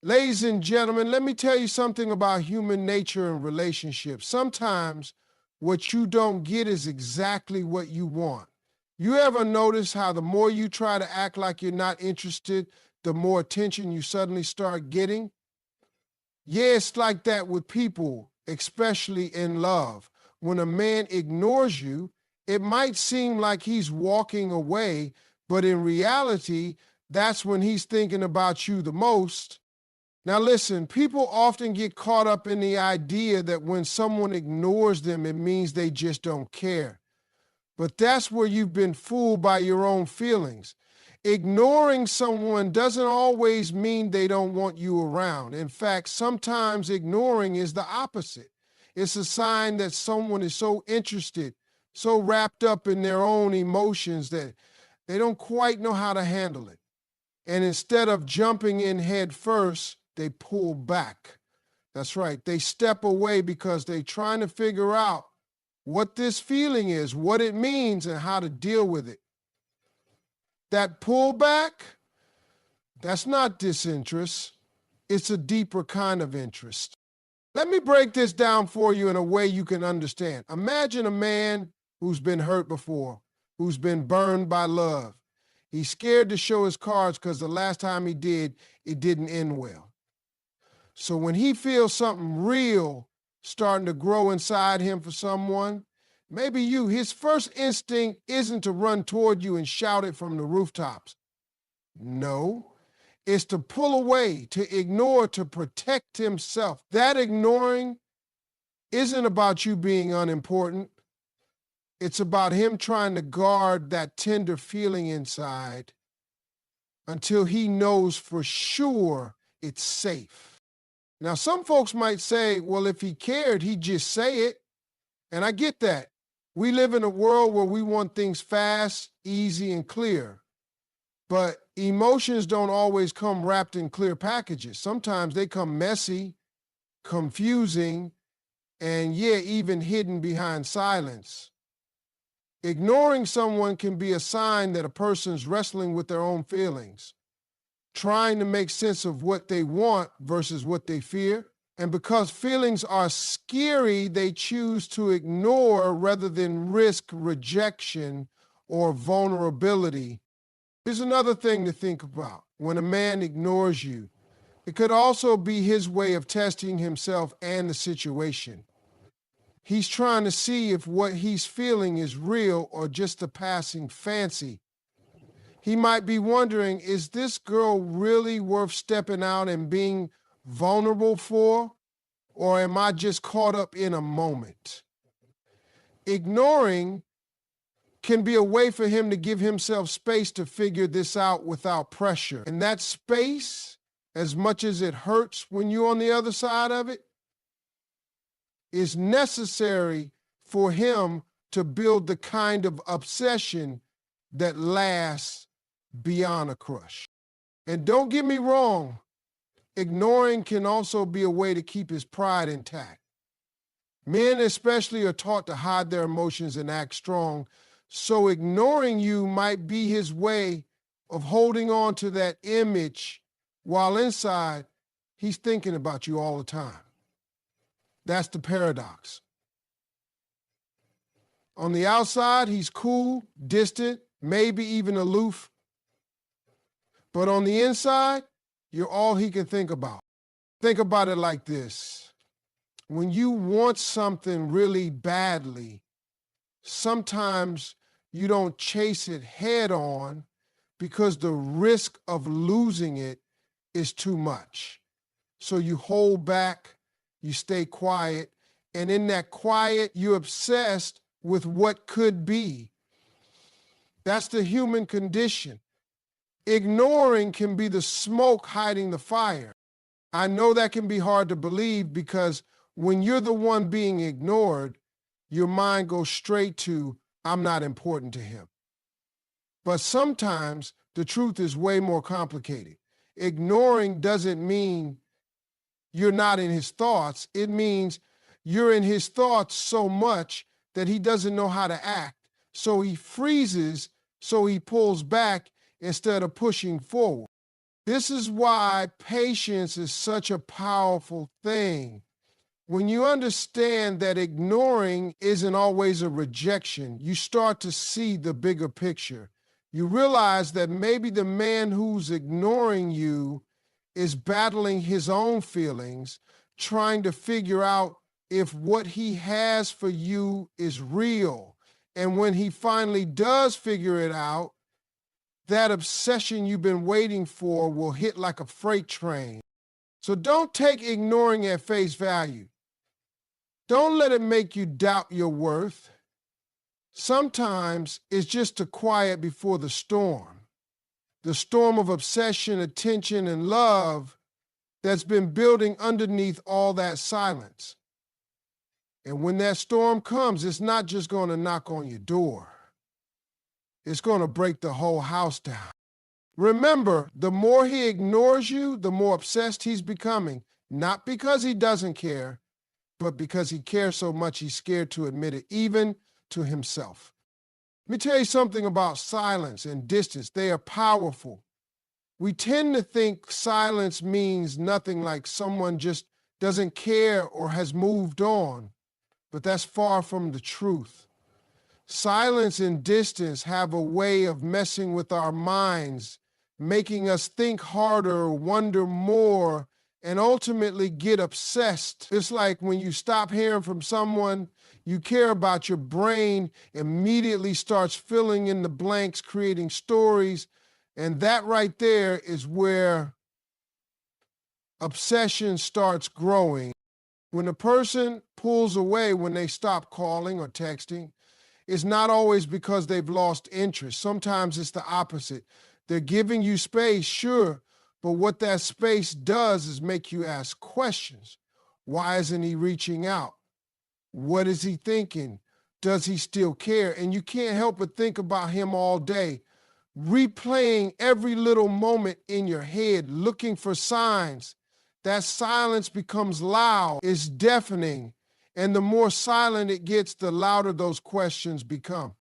Ladies and gentlemen, let me tell you something about human nature and relationships. Sometimes what you don't get is exactly what you want. You ever notice how the more you try to act like you're not interested, the more attention you suddenly start getting? Yeah, it's like that with people, especially in love. When a man ignores you, it might seem like he's walking away, but in reality, that's when he's thinking about you the most. Now listen, people often get caught up in the idea that when someone ignores them, it means they just don't care. But that's where you've been fooled by your own feelings. Ignoring someone doesn't always mean they don't want you around. In fact, sometimes ignoring is the opposite. It's a sign that someone is so interested, so wrapped up in their own emotions that they don't quite know how to handle it. And instead of jumping in head first, they pull back. That's right. They step away because they're trying to figure out what this feeling is, what it means, and how to deal with it. That pullback, that's not disinterest. It's a deeper kind of interest. Let me break this down for you in a way you can understand. Imagine a man who's been hurt before, who's been burned by love. He's scared to show his cards because the last time he did, it didn't end well. So when he feels something real starting to grow inside him for someone, maybe you, his first instinct isn't to run toward you and shout it from the rooftops. No, it's to pull away, to ignore, to protect himself. That ignoring isn't about you being unimportant. It's about him trying to guard that tender feeling inside until he knows for sure it's safe. Now, some folks might say, well, if he cared, he'd just say it. And I get that. We live in a world where we want things fast, easy, and clear. But emotions don't always come wrapped in clear packages. Sometimes they come messy, confusing, and yeah, even hidden behind silence. Ignoring someone can be a sign that a person's wrestling with their own feelings, trying to make sense of what they want versus what they fear. And because feelings are scary, they choose to ignore rather than risk rejection or vulnerability. Here's another thing to think about. When a man ignores you, it could also be his way of testing himself and the situation. He's trying to see if what he's feeling is real or just a passing fancy. He might be wondering, is this girl really worth stepping out and being vulnerable for? Or am I just caught up in a moment? Ignoring can be a way for him to give himself space to figure this out without pressure. And that space, as much as it hurts when you're on the other side of it, is necessary for him to build the kind of obsession that lasts beyond a crush. And don't get me wrong, ignoring can also be a way to keep his pride intact. Men especially are taught to hide their emotions and act strong, so ignoring you might be his way of holding on to that image while inside he's thinking about you all the time. That's the paradox. On the outside, he's cool, distant, maybe even aloof. But on the inside, you're all he can think about. Think about it like this. When you want something really badly, sometimes you don't chase it head on because the risk of losing it is too much. So you hold back, you stay quiet, and in that quiet, you're obsessed with what could be. That's the human condition. Ignoring can be the smoke hiding the fire. I know that can be hard to believe because when you're the one being ignored, your mind goes straight to, I'm not important to him. But sometimes the truth is way more complicated. Ignoring doesn't mean you're not in his thoughts. It means you're in his thoughts so much that he doesn't know how to act. So he freezes, so he pulls back instead of pushing forward. This is why patience is such a powerful thing. When you understand that ignoring isn't always a rejection, you start to see the bigger picture. You realize that maybe the man who's ignoring you is battling his own feelings, trying to figure out if what he has for you is real. And when he finally does figure it out, that obsession you've been waiting for will hit like a freight train. So don't take ignoring at face value. Don't let it make you doubt your worth. Sometimes it's just a quiet before the storm of obsession, attention, and love that's been building underneath all that silence. And when that storm comes, it's not just going to knock on your door. It's going to break the whole house down. Remember, the more he ignores you, the more obsessed he's becoming, not because he doesn't care, but because he cares so much he's scared to admit it, even to himself. Let me tell you something about silence and distance. They are powerful. We tend to think silence means nothing, like someone just doesn't care or has moved on, but that's far from the truth. Silence and distance have a way of messing with our minds, making us think harder, wonder more, and ultimately get obsessed. It's like when you stop hearing from someone you care about, your brain immediately starts filling in the blanks, creating stories, and that right there is where obsession starts growing. When a person pulls away when they stop calling or texting, it's not always because they've lost interest. Sometimes it's the opposite. They're giving you space, sure, but what that space does is make you ask questions. Why isn't he reaching out? What is he thinking? Does he still care? And you can't help but think about him all day, replaying every little moment in your head, looking for signs. That silence becomes loud, it's deafening, and the more silent it gets, the louder those questions become.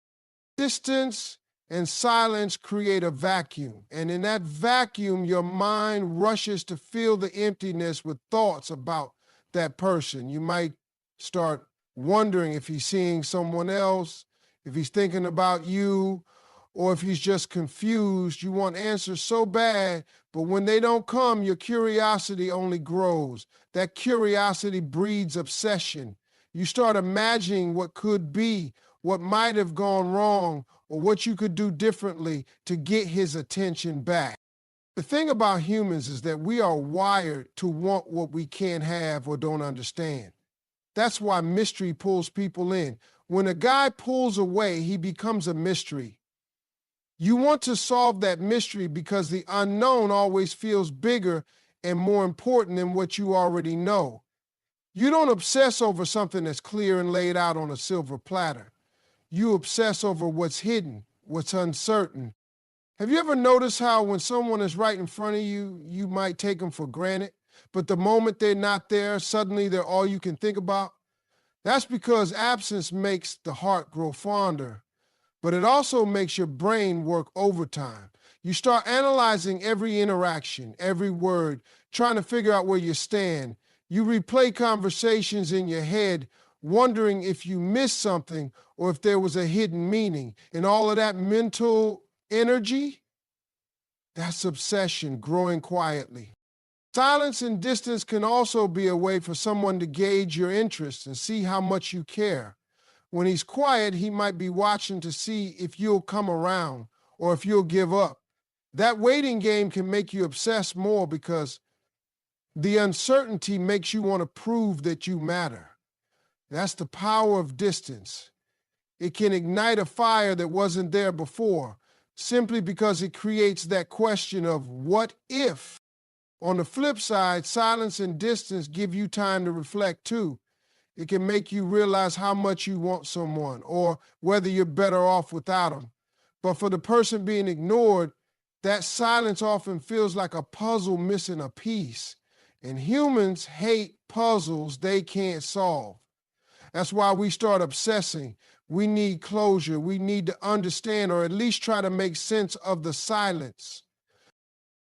Distance and silence create a vacuum, and in that vacuum, your mind rushes to fill the emptiness with thoughts about that person. You might start wondering if he's seeing someone else, if he's thinking about you, or if he's just confused. You want answers so bad, but when they don't come, your curiosity only grows. That curiosity breeds obsession. You start imagining what could be, what might have gone wrong, or what you could do differently to get his attention back. The thing about humans is that we are wired to want what we can't have or don't understand. That's why mystery pulls people in. When a guy pulls away, he becomes a mystery. You want to solve that mystery because the unknown always feels bigger and more important than what you already know. You don't obsess over something that's clear and laid out on a silver platter. You obsess over what's hidden, what's uncertain. Have you ever noticed how when someone is right in front of you, you might take them for granted, but the moment they're not there, suddenly they're all you can think about? That's because absence makes the heart grow fonder, but it also makes your brain work overtime. You start analyzing every interaction, every word, trying to figure out where you stand. You replay conversations in your head, wondering if you missed something or if there was a hidden meaning. And all of that mental energy, that's obsession growing quietly. Silence and distance can also be a way for someone to gauge your interest and see how much you care. When he's quiet, he might be watching to see if you'll come around or if you'll give up. That waiting game can make you obsess more because the uncertainty makes you want to prove that you matter. That's the power of distance. It can ignite a fire that wasn't there before, simply because it creates that question of what if? On the flip side, silence and distance give you time to reflect too. It can make you realize how much you want someone or whether you're better off without them. But for the person being ignored, that silence often feels like a puzzle missing a piece. And humans hate puzzles they can't solve. That's why we start obsessing. We need closure. We need to understand or at least try to make sense of the silence.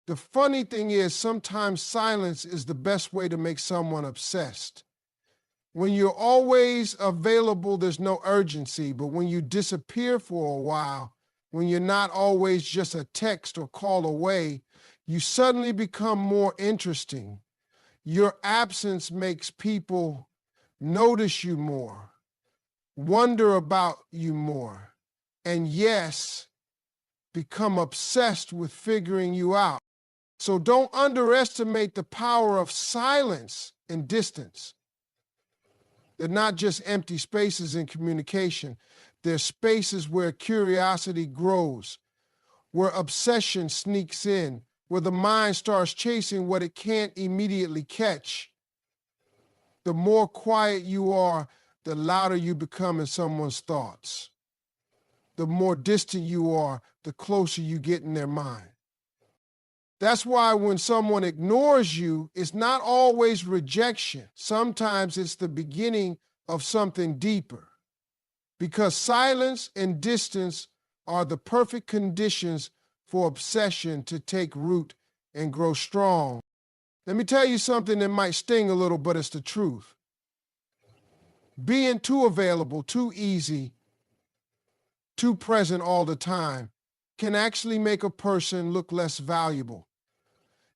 The funny thing is, sometimes silence is the best way to make someone obsessed. When you're always available, there's no urgency, but when you disappear for a while, when you're not always just a text or call away, you suddenly become more interesting. Your absence makes people notice you more, wonder about you more, and yes, become obsessed with figuring you out. So don't underestimate the power of silence and distance. They're not just empty spaces in communication. They're spaces where curiosity grows, where obsession sneaks in, where the mind starts chasing what it can't immediately catch. The more quiet you are, the louder you become in someone's thoughts. The more distant you are, the closer you get in their mind. That's why when someone ignores you, it's not always rejection. Sometimes it's the beginning of something deeper. Because silence and distance are the perfect conditions for obsession to take root and grow strong. Let me tell you something that might sting a little, but it's the truth. Being too available, too easy, too present all the time can actually make a person look less valuable.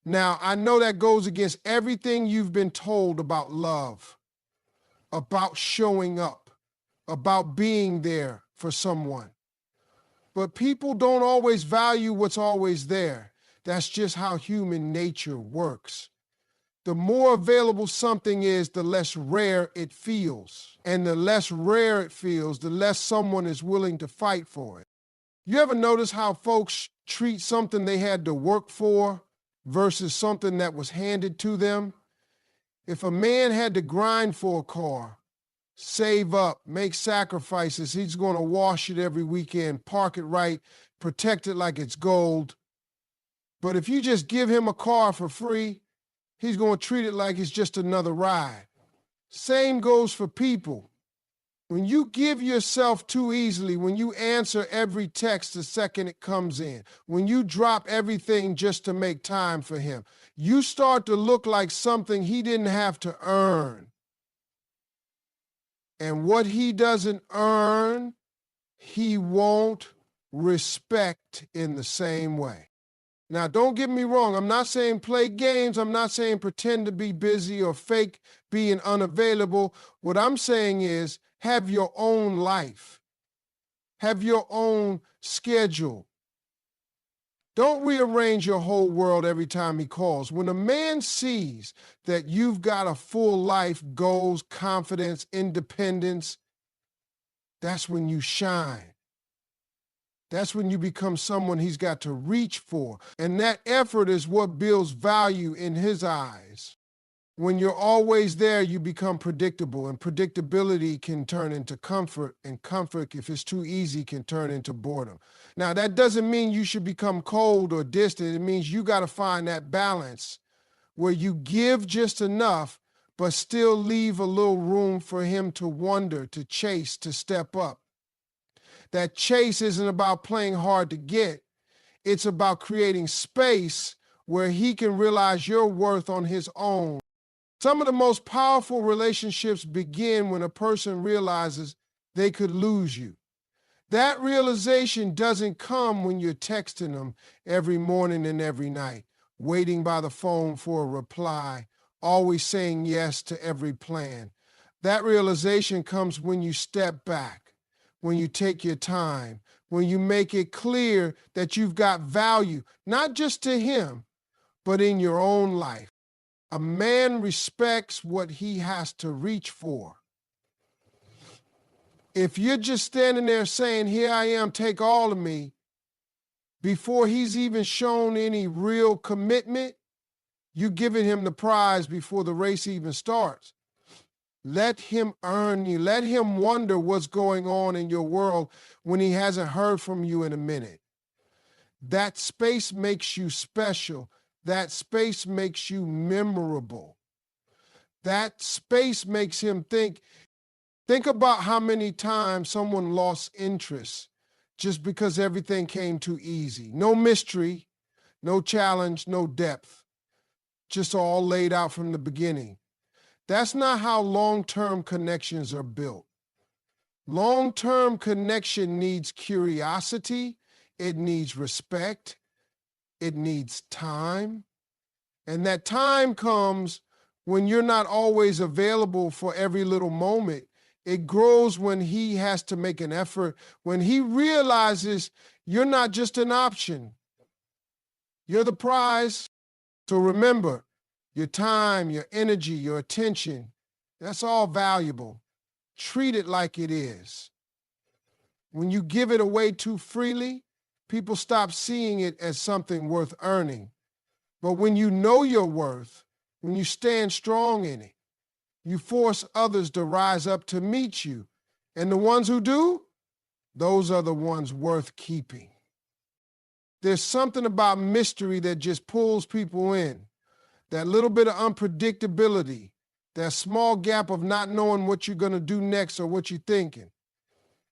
Now, I know that goes against everything you've been told about love, about showing up, about being there for someone. But people don't always value what's always there. That's just how human nature works. The more available something is, the less rare it feels. And the less rare it feels, the less someone is willing to fight for it. You ever notice how folks treat something they had to work for versus something that was handed to them? If a man had to grind for a car, save up, make sacrifices, he's going to wash it every weekend, park it right, protect it like it's gold. But if you just give him a car for free, he's going to treat it like it's just another ride. Same goes for people. When you give yourself too easily, when you answer every text the second it comes in, when you drop everything just to make time for him, you start to look like something he didn't have to earn. And what he doesn't earn, he won't respect in the same way. Now, don't get me wrong. I'm not saying play games. I'm not saying pretend to be busy or fake being unavailable. What I'm saying is have your own life. Have your own schedule. Don't rearrange your whole world every time he calls. When a man sees that you've got a full life, goals, confidence, independence, that's when you shine. That's when you become someone he's got to reach for. And that effort is what builds value in his eyes. When you're always there, you become predictable, and predictability can turn into comfort, and comfort, if it's too easy, can turn into boredom. Now, that doesn't mean you should become cold or distant. It means you got to find that balance where you give just enough, but still leave a little room for him to wonder, to chase, to step up. That chase isn't about playing hard to get. It's about creating space where he can realize your worth on his own. Some of the most powerful relationships begin when a person realizes they could lose you. That realization doesn't come when you're texting them every morning and every night, waiting by the phone for a reply, always saying yes to every plan. That realization comes when you step back, when you take your time, when you make it clear that you've got value, not just to him, but in your own life. A man respects what he has to reach for. If you're just standing there saying, here I am, take all of me, before he's even shown any real commitment, you're giving him the prize before the race even starts. Let him earn you. Let him wonder what's going on in your world when he hasn't heard from you in a minute. That space makes you special. That space makes you memorable. That space makes him think. Think about how many times someone lost interest just because everything came too easy. No mystery, No challenge, no depth, just all laid out from the beginning. That's not how long-term connections are built. Long-term connection needs curiosity, it needs respect, it needs time. And that time comes when you're not always available for every little moment. It grows when he has to make an effort, when he realizes you're not just an option, you're the prize. So remember, your time, your energy, your attention, that's all valuable. Treat it like it is. When you give it away too freely, people stop seeing it as something worth earning. But when you know your worth, when you stand strong in it, you force others to rise up to meet you. And the ones who do, those are the ones worth keeping. There's something about mystery that just pulls people in. That little bit of unpredictability, that small gap of not knowing what you're going to do next or what you're thinking.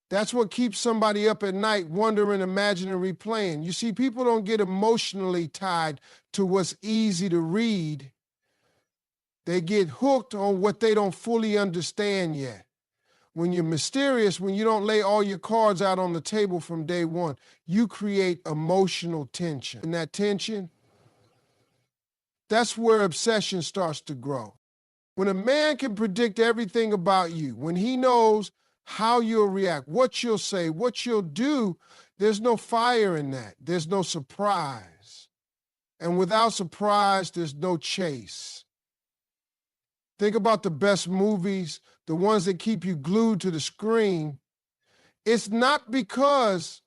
That's what keeps somebody up at night wondering, imagining, replaying. You see, people don't get emotionally tied to what's easy to read. They get hooked on what they don't fully understand yet. When you're mysterious, when you don't lay all your cards out on the table from day one, you create emotional tension. And that tension, that's where obsession starts to grow. When a man can predict everything about you, when he knows how you'll react, what you'll say, what you'll do, there's no fire in that. There's no surprise. And without surprise, there's no chase. Think about the best movies, the ones that keep you glued to the screen. It's not because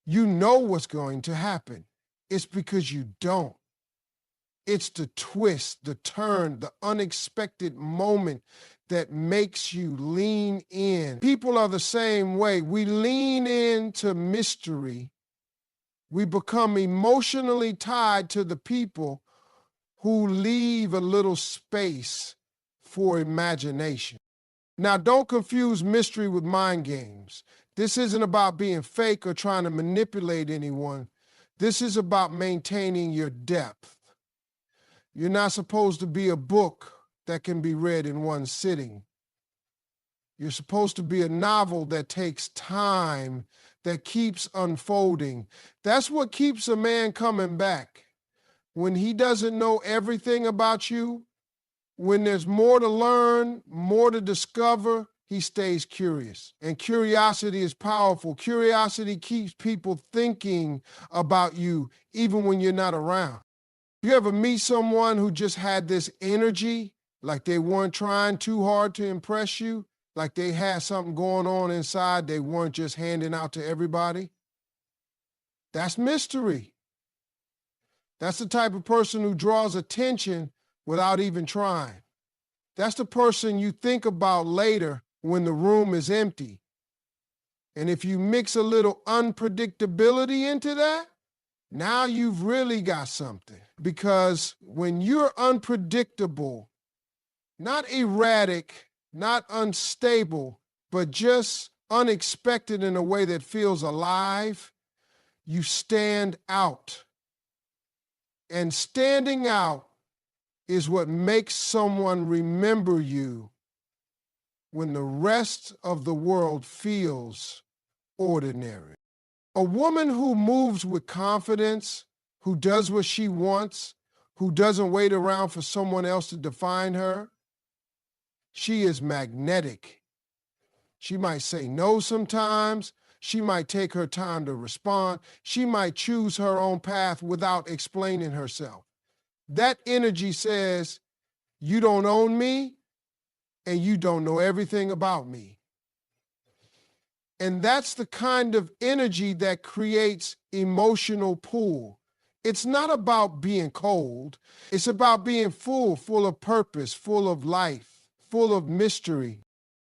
you know what's going to happen. It's because you don't. It's the twist, the turn, the unexpected moment that makes you lean in. People are the same way. We lean into mystery. We become emotionally tied to the people who leave a little space for imagination. Now, don't confuse mystery with mind games. This isn't about being fake or trying to manipulate anyone. This is about maintaining your depth. You're not supposed to be a book that can be read in one sitting. You're supposed to be a novel that takes time, that keeps unfolding. That's what keeps a man coming back. When he doesn't know everything about you, when there's more to learn, more to discover, he stays curious. And curiosity is powerful. Curiosity keeps people thinking about you even when you're not around. You ever meet someone who just had this energy, like they weren't trying too hard to impress you, like they had something going on inside they weren't just handing out to everybody? That's mystery. That's the type of person who draws attention without even trying. That's the person you think about later when the room is empty. And if you mix a little unpredictability into that, now you've really got something. Because when you're unpredictable, not erratic, not unstable, but just unexpected in a way that feels alive, you stand out. And standing out is what makes someone remember you when the rest of the world feels ordinary. A woman who moves with confidence, who does what she wants, who doesn't wait around for someone else to define her, she is magnetic. She might say no sometimes. She might take her time to respond. She might choose her own path without explaining herself. That energy says, you don't own me and you don't know everything about me. And that's the kind of energy that creates emotional pull. It's not about being cold. It's about being full of purpose, full of life, full of mystery.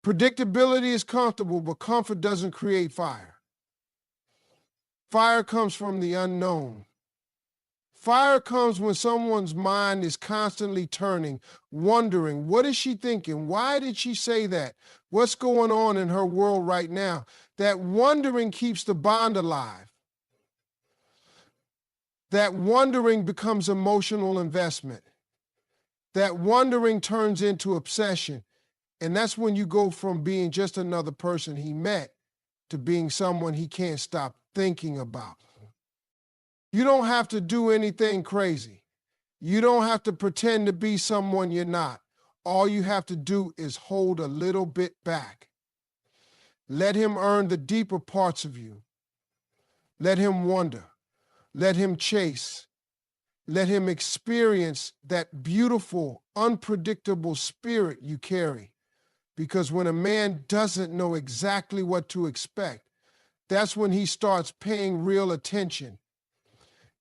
Predictability is comfortable, but comfort doesn't create fire. Fire comes from the unknown. Fire comes when someone's mind is constantly turning, wondering, what is she thinking? Why did she say that? What's going on in her world right now? That wondering keeps the bond alive. That wondering becomes emotional investment. That wondering turns into obsession. And that's when you go from being just another person he met to being someone he can't stop thinking about. You don't have to do anything crazy. You don't have to pretend to be someone you're not. All you have to do is hold a little bit back. Let him earn the deeper parts of you. Let him wonder. Let him chase. Let him experience that beautiful, unpredictable spirit you carry. Because when a man doesn't know exactly what to expect, that's when he starts paying real attention.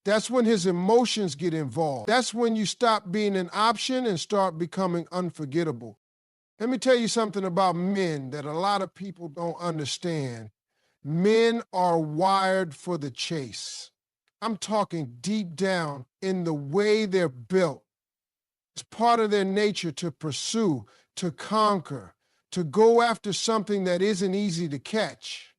That's when his emotions get involved. That's when you stop being an option and start becoming unforgettable. Let me tell you something about men that a lot of people don't understand. Men are wired for the chase. I'm talking deep down in the way they're built. It's part of their nature to pursue, to conquer, to go after something that isn't easy to catch.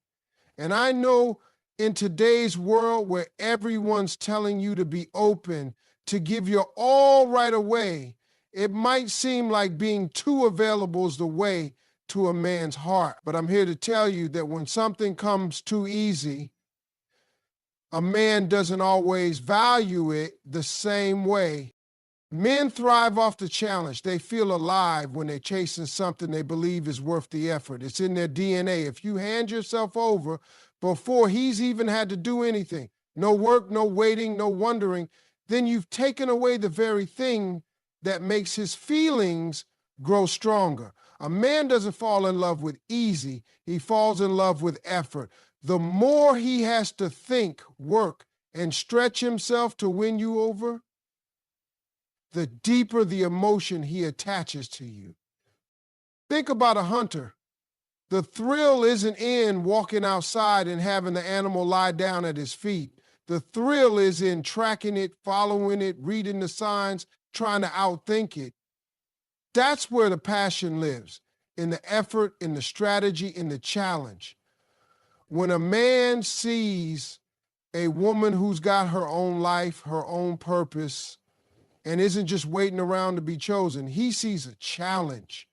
And I know in today's world where everyone's telling you to be open, to give your all right away, it might seem like being too available is the way to a man's heart. But I'm here to tell you that when something comes too easy, a man doesn't always value it the same way. Men thrive off the challenge. They feel alive when they're chasing something they believe is worth the effort. It's in their DNA. If you hand yourself over before he's even had to do anything, no work, no waiting, no wondering, then you've taken away the very thing that makes his feelings grow stronger. A man doesn't fall in love with easy. He falls in love with effort. The more he has to think, work, and stretch himself to win you over, the deeper the emotion he attaches to you. Think about a hunter. The thrill isn't in walking outside and having the animal lie down at his feet. The thrill is in tracking it, following it, reading the signs, trying to outthink it. That's where the passion lives, in the effort, in the strategy, in the challenge. When a man sees a woman who's got her own life, her own purpose, and isn't just waiting around to be chosen, he sees a challenge.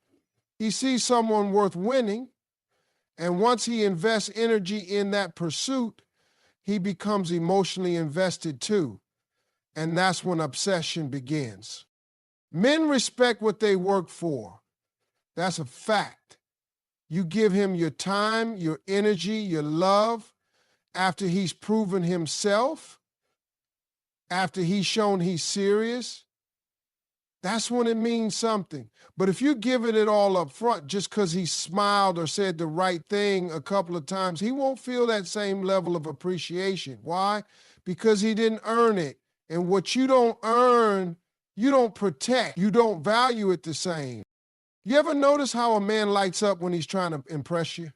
He sees someone worth winning, and once he invests energy in that pursuit, he becomes emotionally invested too. And that's when obsession begins. Men respect what they work for. That's a fact. You give him your time, your energy, your love after he's proven himself, after he's shown he's serious. That's when it means something. But if you're giving it all up front just because he smiled or said the right thing a couple of times, he won't feel that same level of appreciation. Why? Because he didn't earn it. And what you don't earn, you don't protect. You don't value it the same. You ever notice how a man lights up when he's trying to impress you?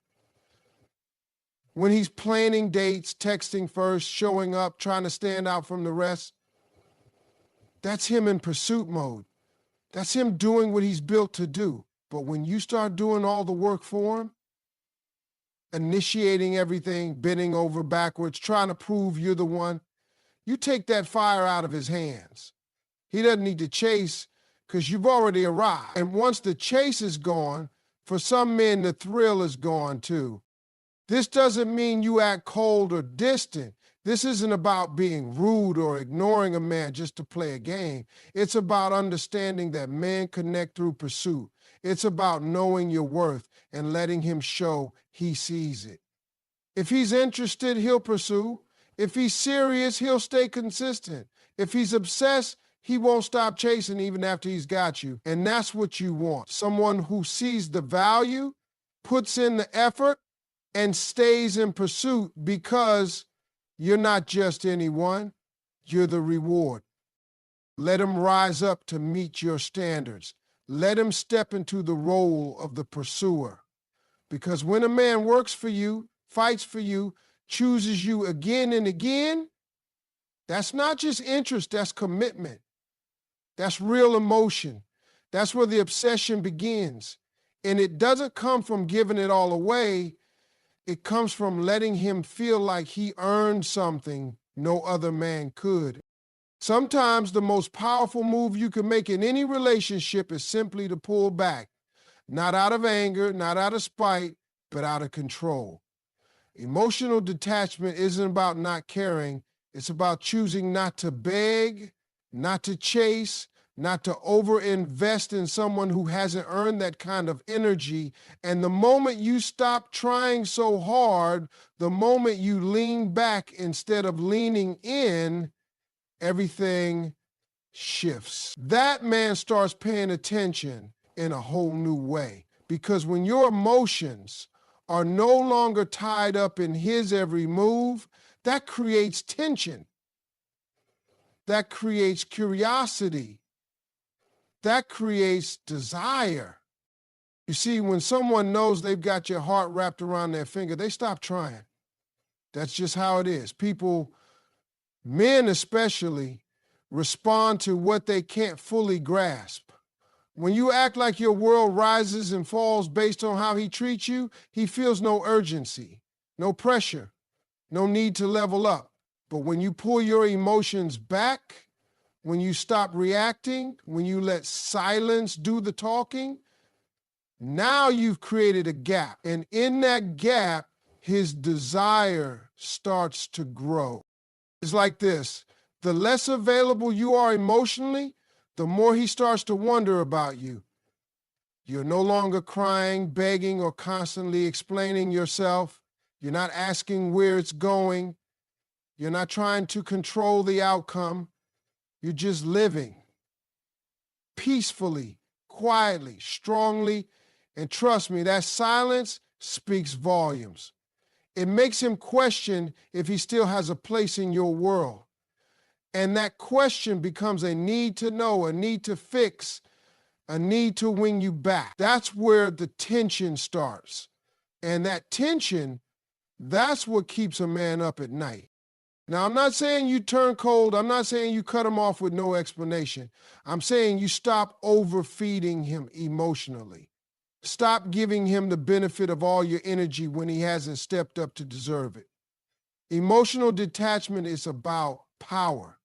When he's planning dates, texting first, showing up, trying to stand out from the rest? That's him in pursuit mode. That's him doing what he's built to do. But when you start doing all the work for him, initiating everything, bending over backwards, trying to prove you're the one, you take that fire out of his hands. He doesn't need to chase because you've already arrived. And once the chase is gone, for some men, the thrill is gone too. This doesn't mean you act cold or distant. This isn't about being rude or ignoring a man just to play a game. It's about understanding that men connect through pursuit. It's about knowing your worth and letting him show he sees it. If he's interested, he'll pursue. If he's serious, he'll stay consistent. If he's obsessed, he won't stop chasing even after he's got you. And that's what you want. Someone who sees the value, puts in the effort, and stays in pursuit because you're not just anyone, you're the reward. Let him rise up to meet your standards. Let him step into the role of the pursuer. Because when a man works for you, fights for you, chooses you again and again, that's not just interest, that's commitment. That's real emotion. That's where the obsession begins. And it doesn't come from giving it all away. It comes from letting him feel like he earned something no other man could. Sometimes the most powerful move you can make in any relationship is simply to pull back, not out of anger, not out of spite, but out of control. Emotional detachment isn't about not caring. It's about choosing not to beg, not to chase, not to overinvest in someone who hasn't earned that kind of energy. And the moment you stop trying so hard, the moment you lean back instead of leaning in, everything shifts. That man starts paying attention in a whole new way. Because when your emotions are no longer tied up in his every move, that creates tension. That creates curiosity. That creates desire. You see, when someone knows they've got your heart wrapped around their finger, they stop trying. That's just how it is. People, men especially, respond to what they can't fully grasp. When you act like your world rises and falls based on how he treats you, he feels no urgency, no pressure, no need to level up. But when you pull your emotions back, when you stop reacting, when you let silence do the talking, now you've created a gap. And in that gap, his desire starts to grow. It's like this. The less available you are emotionally, the more he starts to wonder about you. You're no longer crying, begging, or constantly explaining yourself. You're not asking where it's going. You're not trying to control the outcome. You're just living peacefully, quietly, strongly, and trust me, that silence speaks volumes. It makes him question if he still has a place in your world. And that question becomes a need to know, a need to fix, a need to win you back. That's where the tension starts. And that tension, that's what keeps a man up at night. Now, I'm not saying you turn cold. I'm not saying you cut him off with no explanation. I'm saying you stop overfeeding him emotionally. Stop giving him the benefit of all your energy when he hasn't stepped up to deserve it. Emotional detachment is about power.